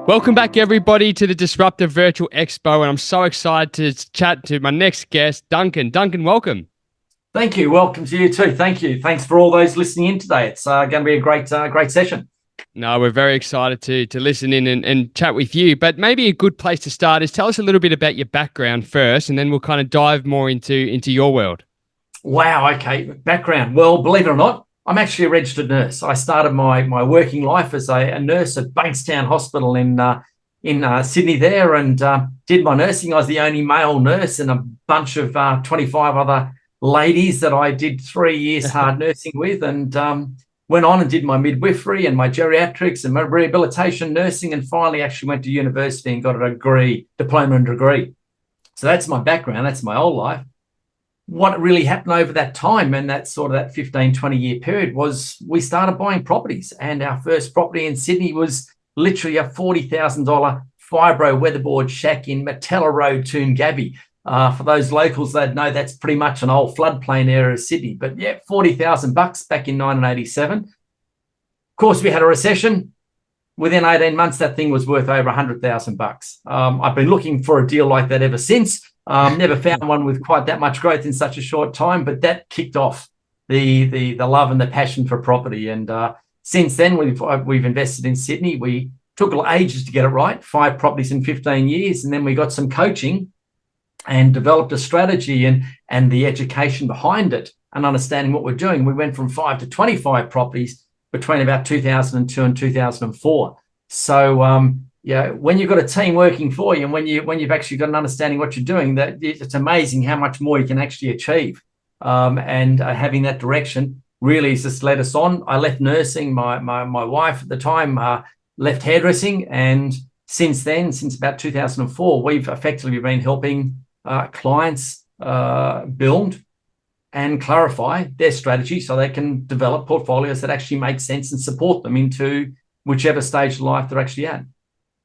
Welcome back, everybody, to the Disruptive Virtual Expo, and I'm so excited to chat to my next guest, Duncan. Duncan, welcome. Thank you. Welcome to you too. Thank you. Thanks for all those listening in today. It's going to be a great session. No, we're very excited to listen in and chat with you. But maybe a good place to start is tell us a little bit about your background first, and then we'll kind of dive more into your world. Wow. Okay. Background. Well, believe it or not, I'm actually a registered nurse. I started my working life as a nurse at Bankstown Hospital in Sydney there, and did my nursing. I was the only male nurse and a bunch of 25 other ladies that I did 3 years hard nursing with, and went on and did my midwifery and my geriatrics and my rehabilitation nursing, and finally actually went to university and got a diploma and degree. So that's my background. That's my whole life. What really happened over that time and that sort of that 15, 20 year period was we started buying properties, and our first property in Sydney was literally a $40,000 fibro weatherboard shack in Metella Road, Toongabbie. For those locals, they'd know that's pretty much an old floodplain area of Sydney. But yeah, $40,000 back in 1987. Of course, we had a recession. Within 18 months, that thing was worth over $100,000. I've been looking for a deal like that ever since. Never found one with quite that much growth in such a short time, but that kicked off the love and the passion for property. And since then, we've invested in Sydney. We took ages to get it right, 5 properties in 15 years, and then we got some coaching and developed a strategy and the education behind it and understanding what we're doing. We went from 5 to 25 properties between about 2002 and 2004. So yeah, when you've got a team working for you, and when you've actually got an understanding what you're doing, that it's amazing how much more you can actually achieve. And having that direction really has just led us on. I left nursing. My wife at the time left hairdressing, and since then, since about 2004, we've effectively been helping clients build and clarify their strategy so they can develop portfolios that actually make sense and support them into whichever stage of life they're actually at.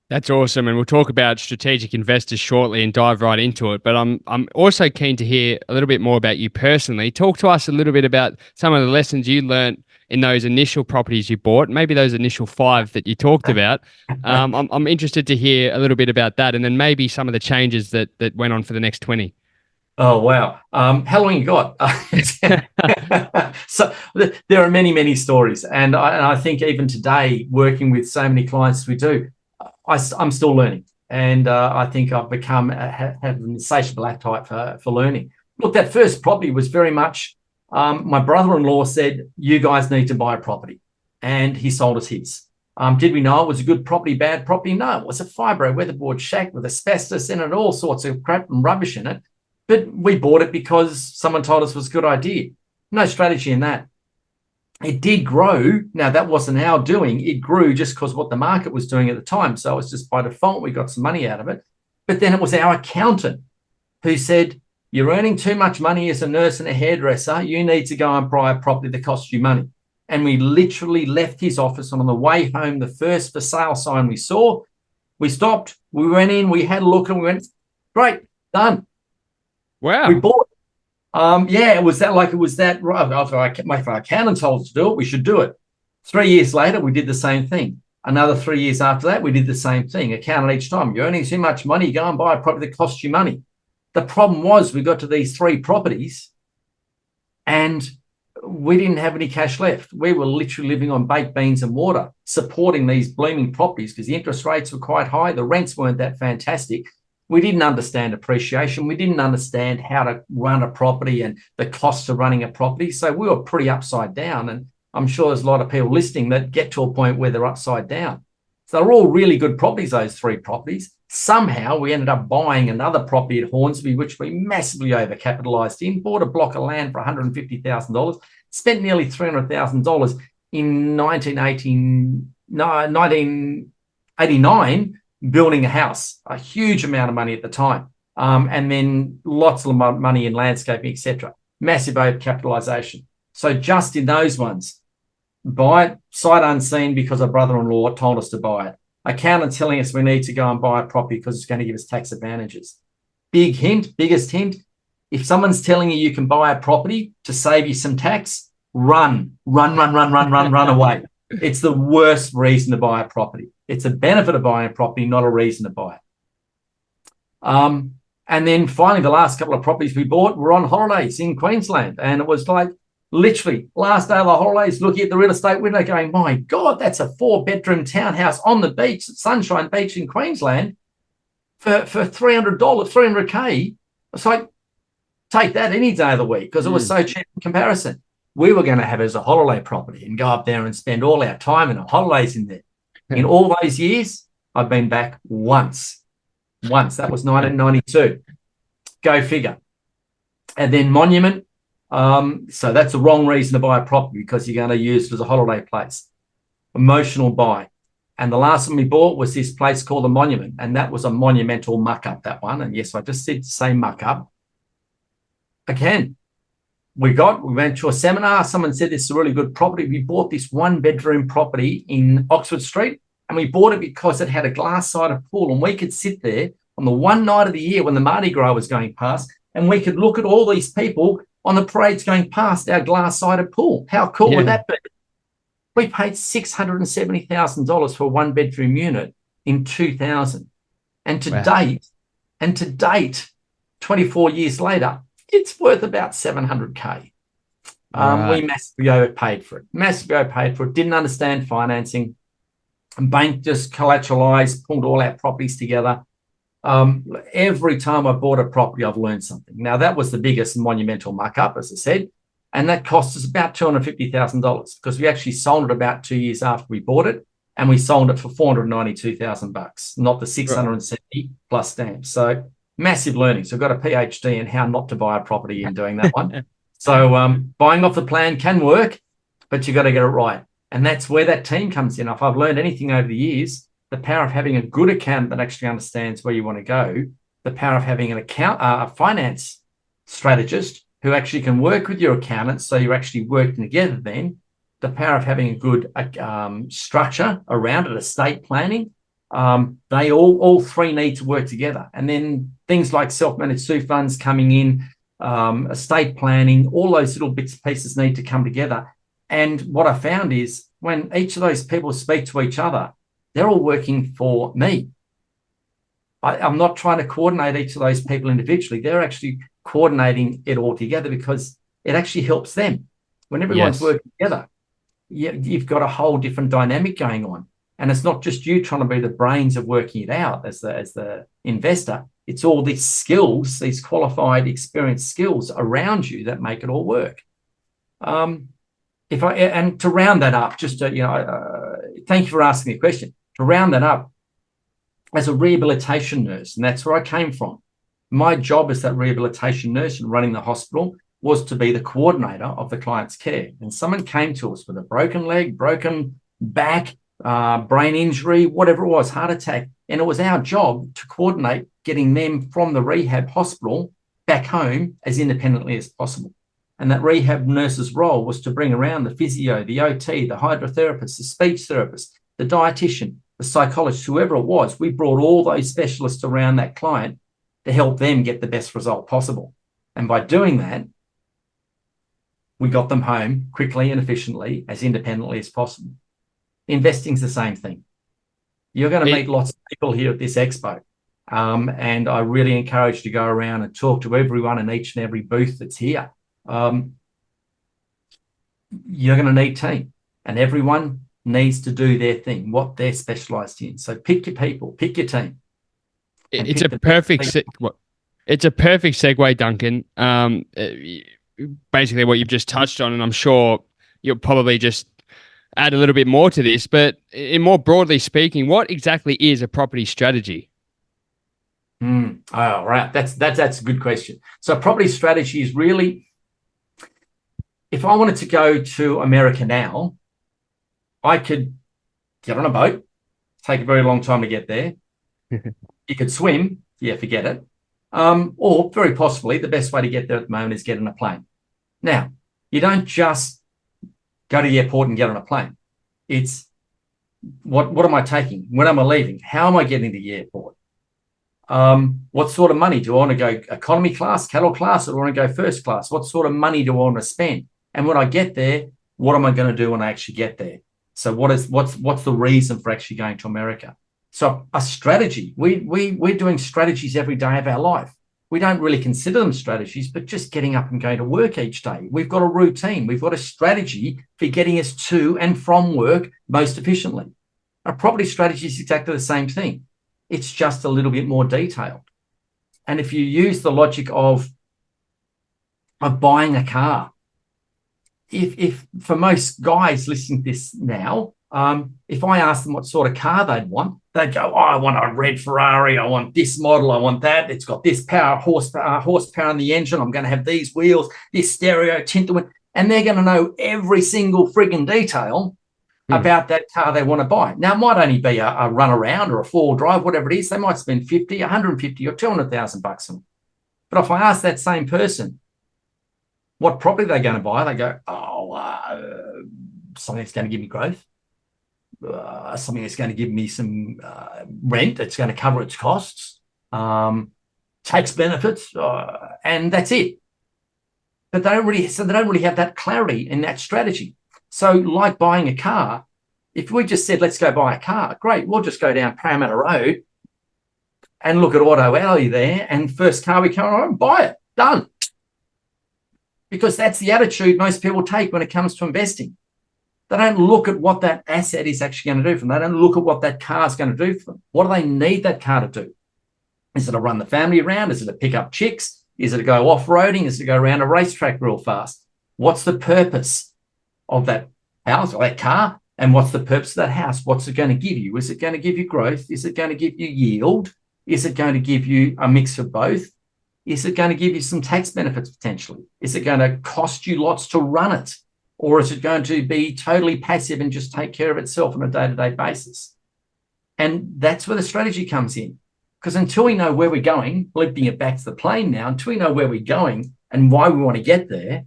That's awesome, and we'll talk about strategic investors shortly and dive right into it. But I'm also keen to hear a little bit more about you personally. Talk to us a little bit about some of the lessons you learned in those initial properties you bought, maybe those initial 5 that you talked about. I'm interested to hear a little bit about that, and then maybe some of the changes that went on for the next 20. Oh, wow. How long you got? So there are many, many stories. And I think even today, working with so many clients as we do, I'm still learning. And I think I've become, have an insatiable appetite for learning. Look, that first property was very much, my brother-in-law said, you guys need to buy a property. And he sold us his. Did we know it was a good property, bad property? No, it was a fibro weatherboard shack with asbestos in it, all sorts of crap and rubbish in it. But we bought it because someone told us it was a good idea. No strategy in that. It did grow. Now, that wasn't our doing. It grew just because what the market was doing at the time. So it's just by default, we got some money out of it. But then it was our accountant who said, you're earning too much money as a nurse and a hairdresser. You need to go and buy a property that costs you money. And we literally left his office, and on the way home, the first for sale sign we saw, we stopped, we went in, we had a look, and we went, great, done. Wow. We bought it. Yeah, it was that right. After my accountant told us to do it, we should do it. 3 years later, we did the same thing. Another 3 years after that, we did the same thing. Accountant each time. You're earning too much money, go and buy a property that costs you money. The problem was we got to these 3 properties and we didn't have any cash left. We were literally living on baked beans and water, supporting these blooming properties because the interest rates were quite high. The rents weren't that fantastic. We didn't understand appreciation. We didn't understand how to run a property and the costs of running a property. So we were pretty upside down. And I'm sure there's a lot of people listening that get to a point where they're upside down. So they're all really good properties, those 3 properties. Somehow we ended up buying another property at Hornsby, which we massively overcapitalised in, bought a block of land for $150,000, spent nearly $300,000 in 1989 building a house, a huge amount of money at the time, and then lots of money in landscaping, etc. Massive overcapitalisation. So just in those ones, buy it sight unseen because a brother-in-law told us to buy it. Accountant telling us we need to go and buy a property because it's going to give us tax advantages. Big hint, biggest hint, if someone's telling you can buy a property to save you some tax, run away. It's the worst reason to buy a property. It's a benefit of buying a property, not a reason to buy it. And then finally, the last couple of properties we bought were on holidays in Queensland. And it was like literally last day of the holidays, looking at the real estate window going, my God, that's a 4-bedroom townhouse on the beach, Sunshine Beach in Queensland for $300, $300K. It's like, take that any day of the week because it was so cheap in comparison. We were going to have it as a holiday property and go up there and spend all our time and our holidays in there. In all those years, I've been back once. That was 1992. Go figure. And then Monument. So that's the wrong reason to buy a property because you're going to use it as a holiday place. Emotional buy. And the last one we bought was this place called the Monument. And that was a monumental muck up, that one. And yes, I just did say muck up. Again, we went to a seminar. Someone said this is a really good property. We bought this 1-bedroom property in Oxford Street. And we bought it because it had a glass-sided pool and we could sit there on the one night of the year when the Mardi Gras was going past and we could look at all these people on the parades going past our glass-sided pool. How cool would that be? We paid $670,000 for a 1-bedroom unit in 2000. And to date, 24 years later, it's worth about $700K. We massively overpaid for it. Didn't understand financing. Bank just collateralized, pulled all our properties together. Every time I bought a property, I've learned something. Now, that was the biggest monumental muck up, as I said, and that cost us about $250,000 because we actually sold it about 2 years after we bought it, and we sold it for $492,000, not the 670 plus stamps. So massive learning. So I've got a PhD in how not to buy a property in doing that one. So buying off the plan can work, but you got to get it right. And that's where that team comes in. If I've learned anything over the years, the power of having a good accountant that actually understands where you want to go, the power of having a finance strategist who actually can work with your accountant so you're actually working together then, the power of having a good structure around it, estate planning, they all three need to work together. And then things like self-managed super funds coming in, estate planning, all those little bits and pieces need to come together. And what I found is when each of those people speak to each other, they're all working for me. I'm not trying to coordinate each of those people individually. They're actually coordinating it all together because it actually helps them. When everyone's working together, you've got a whole different dynamic going on. And it's not just you trying to be the brains of working it out as the investor. It's all these skills, these qualified, experienced skills around you that make it all work. And to round that up, just thank you for asking the question. To round that up, as a rehabilitation nurse, and that's where I came from, my job as that rehabilitation nurse and running the hospital was to be the coordinator of the client's care. And someone came to us with a broken leg, broken back, brain injury, whatever it was, heart attack, and it was our job to coordinate getting them from the rehab hospital back home as independently as possible. And that rehab nurse's role was to bring around the physio, the OT, the hydrotherapist, the speech therapist, the dietitian, the psychologist, whoever it was. We brought all those specialists around that client to help them get the best result possible. And by doing that, we got them home quickly and efficiently, as independently as possible. Investing's the same thing. You're going to meet lots of people here at this expo. And I really encourage you to go around and talk to everyone in each and every booth that's here. You're going to need team, and everyone needs to do their thing, what they're specialized in. So pick your people, pick your team. It's a perfect segue, Duncan. Basically what you've just touched on, and I'm sure you'll probably just add a little bit more to this, but in more broadly speaking, what exactly is a property strategy? Oh, right. That's a good question. So property strategy is really, if I wanted to go to America now, I could get on a boat, take a very long time to get there. You could swim, forget it. Or very possibly the best way to get there at the moment is get on a plane. Now, you don't just go to the airport and get on a plane. It's what am I taking? When am I leaving? How am I getting to the airport? What sort of money? Do I want to go economy class, cattle class, or do I want to go first class? What sort of money do I want to spend? And when I get there, what am I going to do when I actually get there? So what's the reason for actually going to America? So a strategy. We're doing strategies every day of our life. We don't really consider them strategies, but just getting up and going to work each day. We've got a routine. We've got a strategy for getting us to and from work most efficiently. A property strategy is exactly the same thing. It's just a little bit more detailed. And if you use the logic of buying a car, if for most guys listening to this now, if I ask them what sort of car they'd want, they'd go, "Oh, I want a red Ferrari. I want this model. I want that. It's got this horsepower in the engine. I'm going to have these wheels, this stereo, tint." And they're going to know every single frigging detail about that car they want to buy. Now, it might only be a run around or a four-wheel drive, whatever it is. They might spend 50, 150 or 200,000 bucks on it. But if I ask that same person what property they're going to buy, they go, something that's going to give me growth, something that's going to give me some rent that's going to cover its costs, tax benefits, and that's it. But they don't really have that clarity in that strategy. So like buying a car, if we just said, let's go buy a car, great, we'll just go down Parramatta Road and look at Auto Alley there, and first car we come on, buy it, done. Because that's the attitude most people take when it comes to investing. They don't look at what that asset is actually going to do for them. They don't look at what that car is going to do for them. What do they need that car to do? Is it to run the family around? Is it to pick up chicks? Is it to go off-roading? Is it to go around a racetrack real fast? What's the purpose of that house or that car? And what's the purpose of that house? What's it going to give you? Is it going to give you growth? Is it going to give you yield? Is it going to give you a mix of both? Is it going to give you some tax benefits potentially? Is it going to cost you lots to run it? Or is it going to be totally passive and just take care of itself on a day-to-day basis? And that's where the strategy comes in. Because until we know where we're going, blipping it back to the plane now, until we know where we're going and why we want to get there,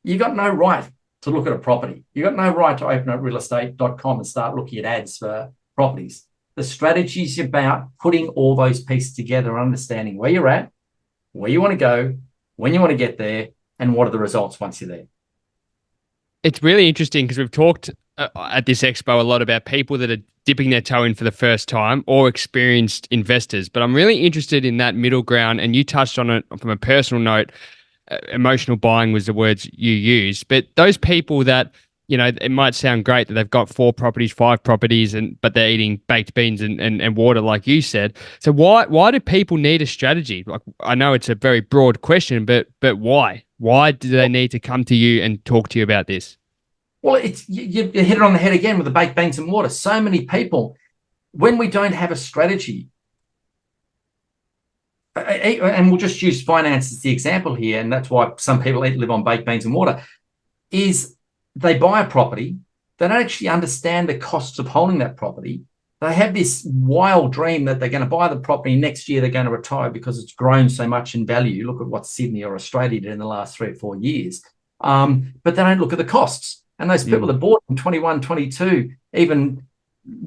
you've got no right to look at a property. You've got no right to open up realestate.com and start looking at ads for properties. The strategy is about putting all those pieces together and understanding where you're at, where you want to go, when you want to get there, and what are the results once you're there. It's really interesting because we've talked at this expo a lot about people that are dipping their toe in for the first time or experienced investors. But I'm really interested in that middle ground, and you touched on it from a personal note. Emotional buying was the words you used. But those people that, you know, it might sound great that they've got 4 properties, 5 properties, but they're eating baked beans and water, like you said. So why do people need a strategy? Like, I know it's a very broad question, but why? Why do they need to come to you and talk to you about this? Well, it's you hit it on the head again with the baked beans and water. So many people, when we don't have a strategy, and we'll just use finance as the example here, and that's why some people live on baked beans and water, is they buy a property, they don't actually understand the costs of holding that property. They have this wild dream that they're going to buy the property, next year they're going to retire because it's grown so much in value. Look at what Sydney or Australia did in the last 3 or 4 years. But they don't look at the costs. And those people that bought in 21, 22, even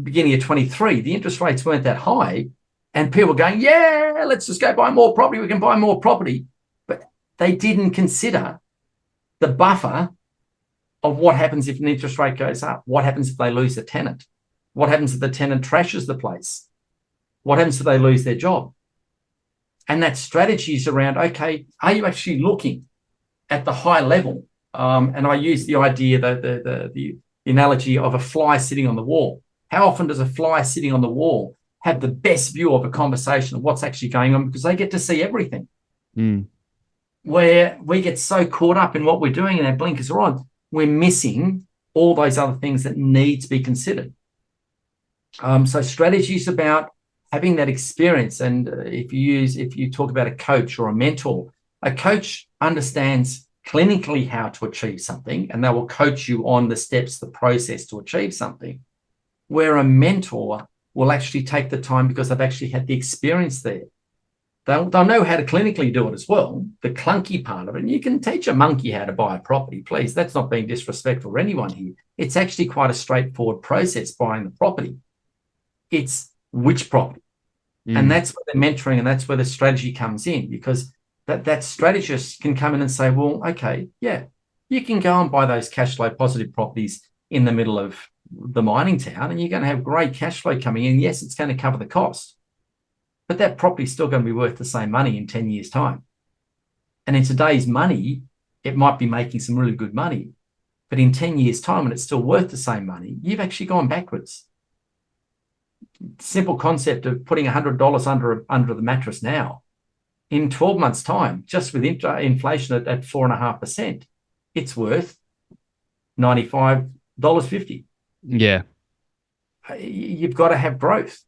beginning of 23, the interest rates weren't that high. And people going, yeah, let's just go buy more property. We can buy more property. But they didn't consider the buffer of what happens if an interest rate goes up. What happens if they lose a tenant? What happens if the tenant trashes the place? What happens if they lose their job? And that strategy is around, okay, are you actually looking at the high level? And I use the idea, the analogy of a fly sitting on the wall. How often does a fly sitting on the wall have the best view of a conversation of what's actually going on? Because they get to see everything. Where we get so caught up in what we're doing and our blinkers are on, we're missing all those other things that need to be considered. So strategy is about having that experience. And if you talk about a coach or a mentor, a coach understands clinically how to achieve something, and they will coach you on the steps, the process to achieve something, where a mentor will actually take the time because they've actually had the experience there. They'll know how to clinically do it as well, the clunky part of it. And you can teach a monkey how to buy a property, please. That's not being disrespectful to anyone here. It's actually quite a straightforward process buying the property. It's which property. And that's where the mentoring and that's where the strategy comes in, because that strategist can come in and say, well, okay, yeah, you can go and buy those cash flow positive properties in the middle of the mining town, and you're going to have great cash flow coming in. Yes, it's going to cover the cost, but that property is still going to be worth the same money in 10 years' time. And in today's money, it might be making some really good money, but in 10 years' time, when it's still worth the same money, you've actually gone backwards. Simple concept of putting $100 under the mattress now. In 12 months' time, just with inflation at 4.5%, it's worth $95.50. Yeah. You've got to have growth.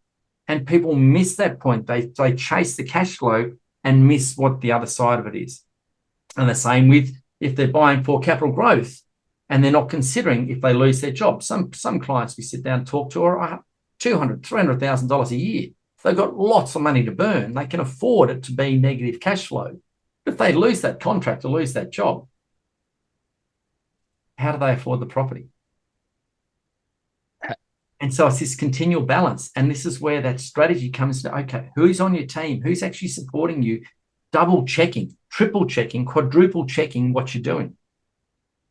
And people miss that point. They chase the cash flow and miss what the other side of it is. And the same with if they're buying for capital growth and they're not considering if they lose their job. Some clients we sit down and talk to are $200,000, $300,000 a year. They've got lots of money to burn. They can afford it to be negative cash flow. But if they lose that contract or lose that job, how do they afford the property? And so it's this continual balance. And this is where that strategy comes to, okay, who's on your team? Who's actually supporting you? Double checking, triple checking, quadruple checking what you're doing.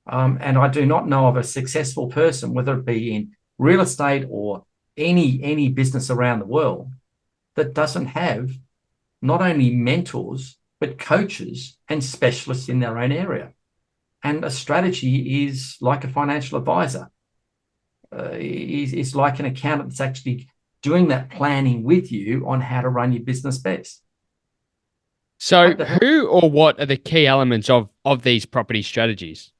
And I do not know of a successful person, whether it be in real estate or any business around the world, that doesn't have not only mentors, but coaches and specialists in their own area. And a strategy is like a financial advisor. Is like an accountant that's actually doing that planning with you on how to run your business best. So who or what are the key elements of these property strategies?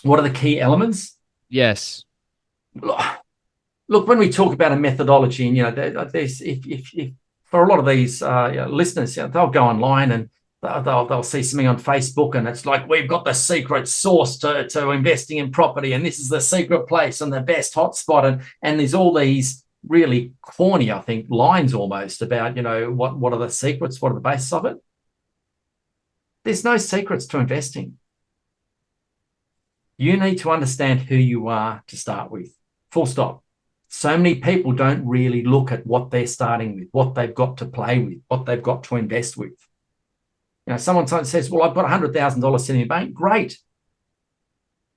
What are the key elements? Yes. Look, when we talk about a methodology, and there's if for a lot of these listeners, they'll go online and they'll see something on Facebook, and it's like, we've got the secret sauce to investing in property, and this is the secret place and the best hotspot, and there's all these really corny, I think, lines almost about what are the secrets, what are the basis of it. There's no secrets to investing. You need to understand who you are to start with. Full stop. So many people don't really look at what they're starting with, what they've got to play with, what they've got to invest with. Someone says, well, I've got $100,000 sitting in the bank. Great.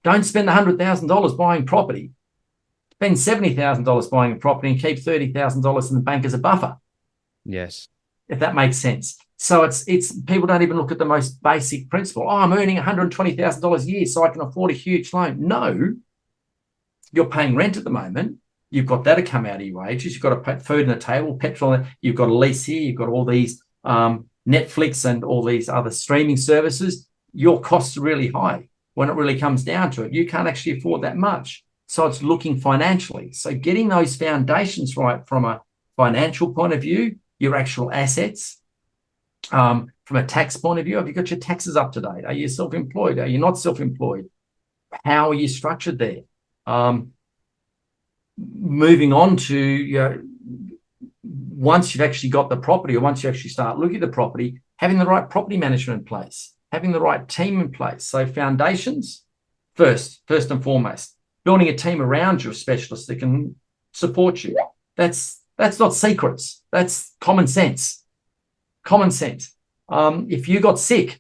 Don't spend $100,000 buying property. Spend $70,000 buying a property and keep $30,000 in the bank as a buffer. Yes. If that makes sense. So it's people don't even look at the most basic principle. Oh, I'm earning $120,000 a year, so I can afford a huge loan. No, you're paying rent at the moment. You've got that to come out of your wages. You've got to put food on the table, petrol. You've got a lease here. You've got all these Netflix and all these other streaming services. Your costs are really high. When it really comes down to it, you can't actually afford that much. So it's looking financially. So getting those foundations right from a financial point of view, your actual assets, from a tax point of view, have you got your taxes up to date? Are you self-employed? Are you not self-employed? How are you structured there? Moving on to, once you've actually got the property, or once you actually start looking at the property, having the right property management in place, having the right team in place. So foundations first and foremost. Building a team around you of specialists that can support you. That's not secrets. That's common sense. Common sense. If you got sick,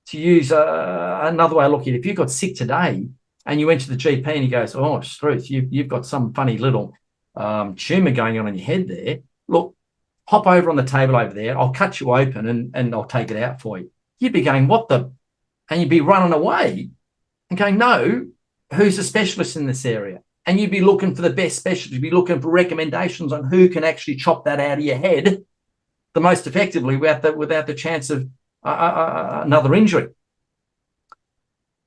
to use another way of looking at it, if you got sick today and you went to the GP and he goes, oh, Struth, you've got some funny little tumour going on in your head there. Look, hop over on the table over there. I'll cut you open and I'll take it out for you. You'd be going, what the? And you'd be running away and going, no, who's a specialist in this area? And you'd be looking for the best specialist. You'd be looking for recommendations on who can actually chop that out of your head the most effectively without the chance of another injury.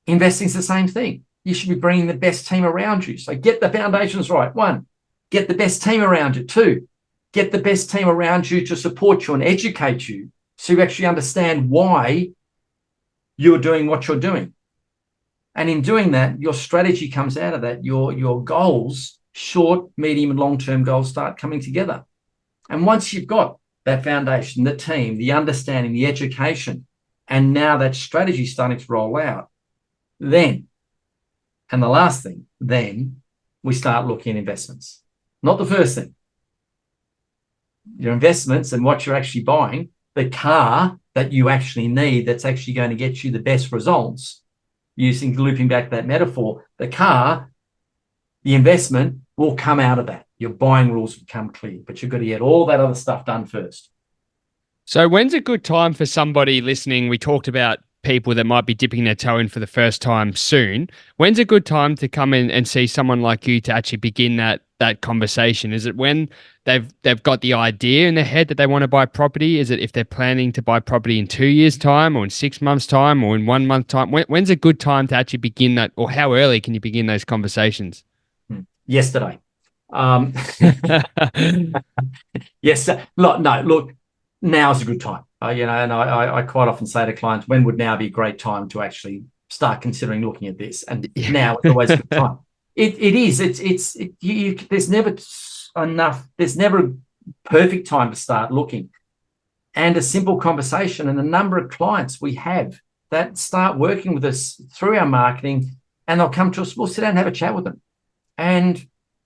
Investing's the same thing. You should be bringing the best team around you. So get the foundations right. 1, get the best team around you. 2, get the best team around you to support you and educate you so you actually understand why you're doing what you're doing. And in doing that, your strategy comes out of that. Your goals, short, medium, and long-term goals, start coming together. And once you've got that foundation, the team, the understanding, the education, and now that strategy starting to roll out, then, and the last thing, then we start looking at investments. Not the first thing. Your investments and what you're actually buying, the car that you actually need that's actually going to get you the best results, looping back that metaphor, the car The investment will come out of that. Your buying rules become clear, but you've got to get all that other stuff done first. So when's a good time for somebody listening? We talked about people that might be dipping their toe in for the first time soon. When's a good time to come in and see someone like you to actually begin that conversation? Is it when they've got the idea in their head that they want to buy property? Is it if they're planning to buy property in 2 years' time, or in 6 months' time, or in 1 month time? When's a good time to actually begin that, or how early can you begin those conversations? Yesterday. Um, yes. Look, no, look, now's a good time. And I quite often say to clients, when would now be a great time to actually start considering looking at this? And now is always a good time. It is. There's never enough. There's never a perfect time to start looking. And a simple conversation, and the number of clients we have that start working with us through our marketing, and they'll come to us. We'll sit down and have a chat with them, and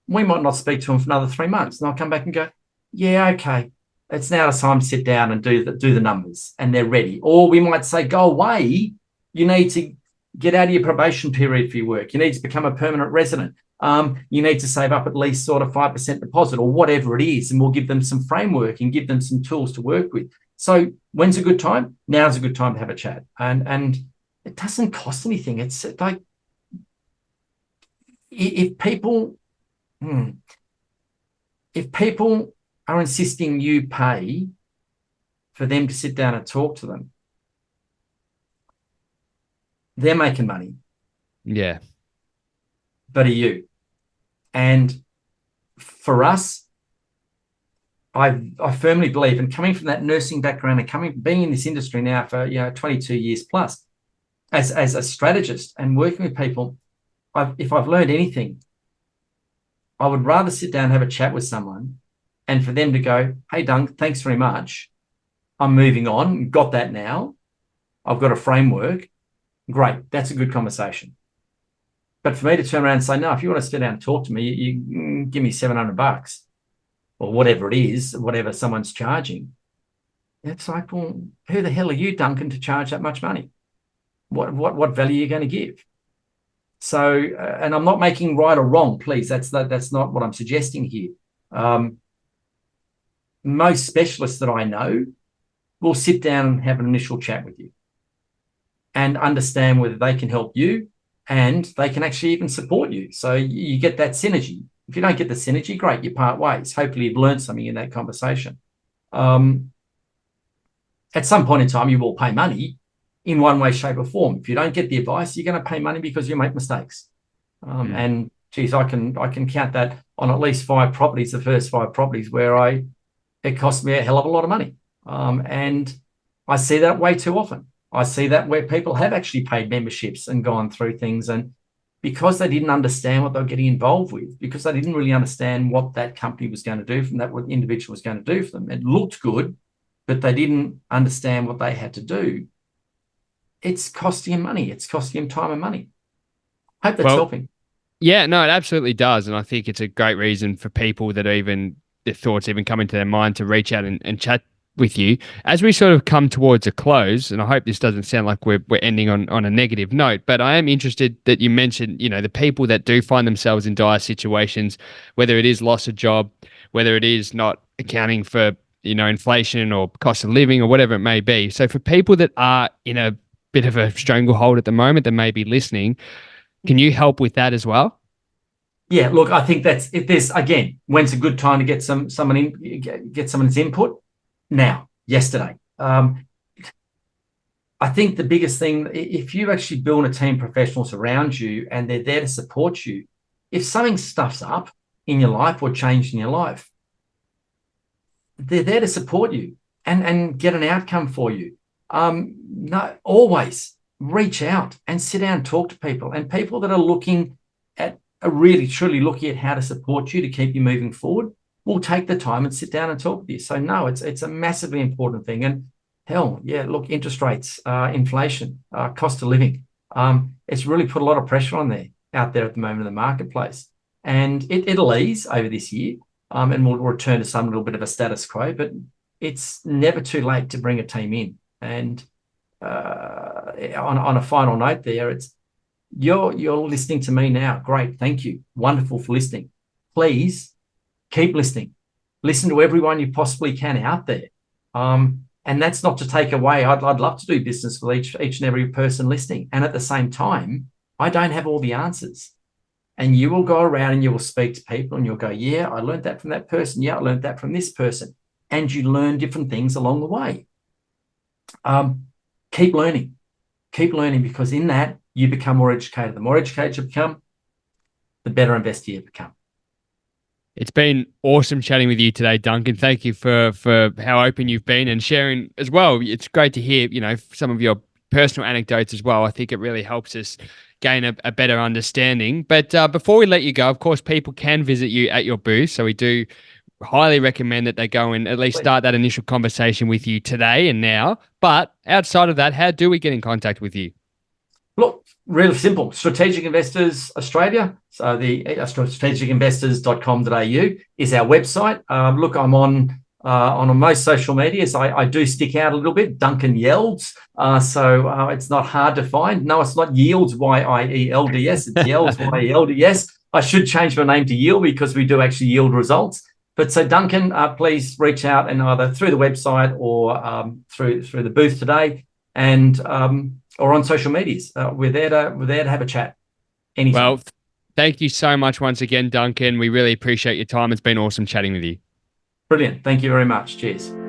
we might not speak to them for another 3 months. And they'll come back and go, yeah, okay, it's now time to sit down and do the numbers, and they're ready. Or we might say, go away. You need to get out of your probation period for your work. You need to become a permanent resident. You need to save up at least sort of 5% deposit, or whatever it is. And we'll give them some framework and give them some tools to work with. So when's a good time? Now's a good time to have a chat. And it doesn't cost anything. It's like, if people are insisting you pay for them to sit down and talk to them, they're making money. Yeah. But are you? And for us, I firmly believe, and coming from that nursing background and being in this industry now for 22 years plus, as a strategist and working with people, if I've learned anything, I would rather sit down and have a chat with someone, and for them to go, hey, Dunk, thanks very much. I'm moving on. Got that now. I've got a framework. Great. That's a good conversation. But for me to turn around and say, no, if you want to sit down and talk to me, you give me $700 or whatever it is, whatever someone's charging. It's like, well, who the hell are you, Duncan, to charge that much money? What value are you going to give? So, and I'm not making right or wrong, please. That's not what I'm suggesting here. Most specialists that I know will sit down and have an initial chat with you and understand whether they can help you, and they can actually even support you. So you get that synergy. If you don't get the synergy, great, you part ways. Hopefully you've learned something in that conversation. At some point in time, you will pay money in one way, shape, or form. If you don't get the advice, you're going to pay money because you make mistakes. And geez, I can count that on at least 5 properties, the first 5 properties where it cost me a hell of a lot of money. And I see that way too often. I see that where people have actually paid memberships and gone through things, and because they didn't understand what they were getting involved with, because they didn't really understand what that company was going to do for them, what the individual was going to do for them. It looked good, but they didn't understand what they had to do. It's costing him money. It's costing him time and money. Hope that's helping. Yeah, no, it absolutely does. And I think it's a great reason for people that their thoughts even come into their mind to reach out and chat with you. As we sort of come towards a close, and I hope this doesn't sound like we're ending on a negative note, but I am interested that you mentioned, the people that do find themselves in dire situations, whether it is loss of job, whether it is not accounting for, inflation or cost of living or whatever it may be. So for people that are in a bit of a stranglehold at the moment that may be listening, can you help with that as well? Yeah, look, I think that's, if there's, again, when's a good time to get someone's input? Now, yesterday. I think the biggest thing, if you actually build a team of professionals around you and they're there to support you, if something stuffs up in your life or changed in your life, they're there to support you and get an outcome for you. No, always reach out and sit down and talk to people, and people that are looking at, are really truly looking at how to support you to keep you moving forward, will take the time and sit down and talk with you. So no, it's a massively important thing. And hell, yeah, look, interest rates, inflation, cost of living, it's really put a lot of pressure on out there at the moment in the marketplace. And it'll ease over this year, and we'll return to some little bit of a status quo, but it's never too late to bring a team in. And on a final note there, You're listening to me now. Great. Thank you. Wonderful for listening. Please keep listening. Listen to everyone you possibly can out there. And that's not to take away. I'd love to do business with each and every person listening. And at the same time, I don't have all the answers. And you will go around and you will speak to people and you'll go, yeah, I learned that from that person. Yeah, I learned that from this person. And you learn different things along the way. Keep learning. Keep learning, because in that you become more educated. The more educated you become, the better investor you become. It's been awesome chatting with you today, Duncan. Thank you for how open you've been and sharing as well. It's great to hear, some of your personal anecdotes as well. I think it really helps us gain a better understanding. But before we let you go, of course, people can visit you at your booth. So we do highly recommend that they go and at least start that initial conversation with you today and now. But outside of that, how do we get in contact with you? Look, really simple. Strategic Investors Australia. So the strategicinvestors.com.au is our website. Look, I'm on most social medias. I do stick out a little bit. Duncan Yelds. So it's not hard to find. No, it's not Yields, Yields. It's Yelds, Yields. I should change my name to Yield, because we do actually yield results. But so Duncan, please reach out, and either through the website or through the booth today, and or on social medias. We're there to have a chat anytime. Well, thank you so much once again, Duncan. We really appreciate your time. It's been awesome chatting with you. Brilliant. Thank you very much. Cheers.